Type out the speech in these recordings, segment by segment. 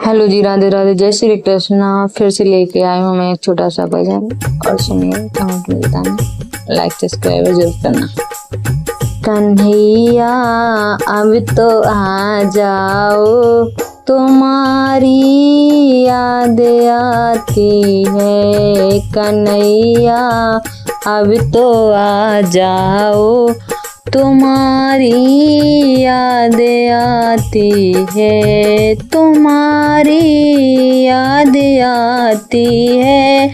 Hello जी, राधे राधे, जय श्री कृष्णा। फिर से लेके आई हूँ मैं एक छोटा सा भजन, और सुनिए कमेंट में बताना, लाइक सब्सक्राइब जरूर करना। कन्हैया अब तो आ जाओ, तुम्हारी याद आती है। कन्हैया अब तो आ जाओ, तुम्हारी याद आती है। तुम्हारी याद आती है,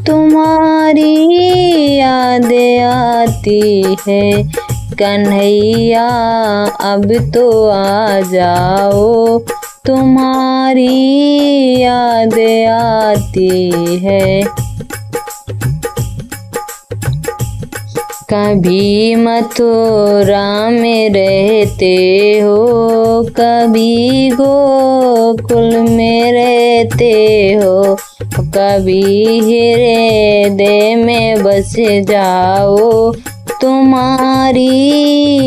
तुम्हारी याद आती है। कन्हैया अब तो आ जाओ, तुम्हारी याद आती है। कभी मथुरा में रहते हो, कभी गोकुल में रहते हो, कभी हृदय में बस जाओ, तुम्हारी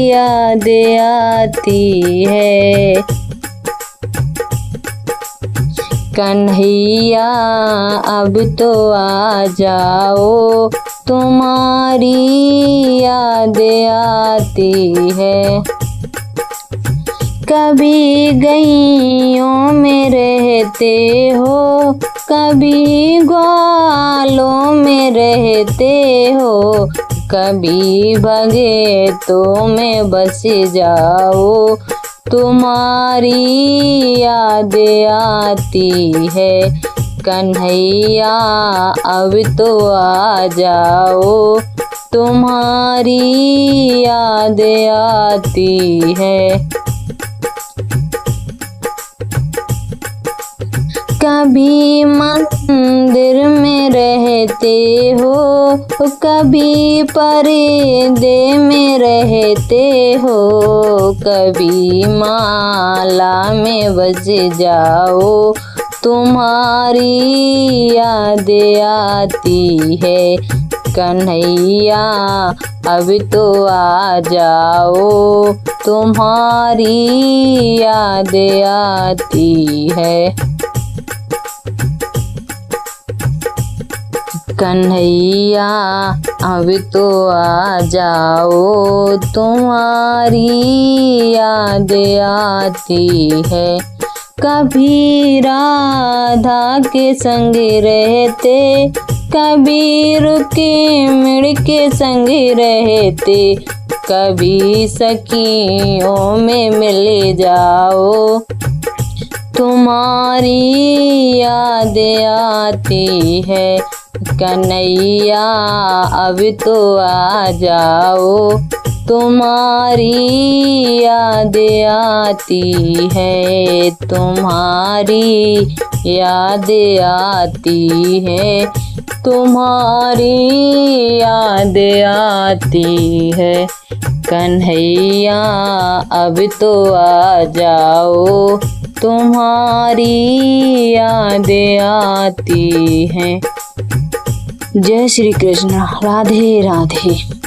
याद आती है। कन्हैया अब तो आ जाओ, तुम्हारी याद आती है। कभी गैयों में रहते हो, कभी ग्वालों में रहते हो, कभी भगतों में बस जाओ, तुम्हारी याद आती है। कन्हैया अब तो आ जाओ, तुम्हारी याद आती है। कभी मंदिर में रहते हो, कभी पर्दे में रहते हो, कभी माला में बज जाओ, तुम्हारी याद आती है। कन्हैया अब तो आ जाओ, तुम्हारी याद आती है। कन्हैया अब तो आ जाओ, तुम्हारी याद आती है। कभी राधा के संग रहते, कभी रुक्मिणी के संग रहते, कभी सखियों में मिल जाओ, तुम्हारी याद आती है। कन्हैया अब तो आ जाओ, तुम्हारी याद आती है। तुम्हारी याद आती है, तुम्हारी याद आती है। कन्हैया अब तो आ जाओ, तुम्हारी याद आती है। जय श्री कृष्ण, राधे राधे।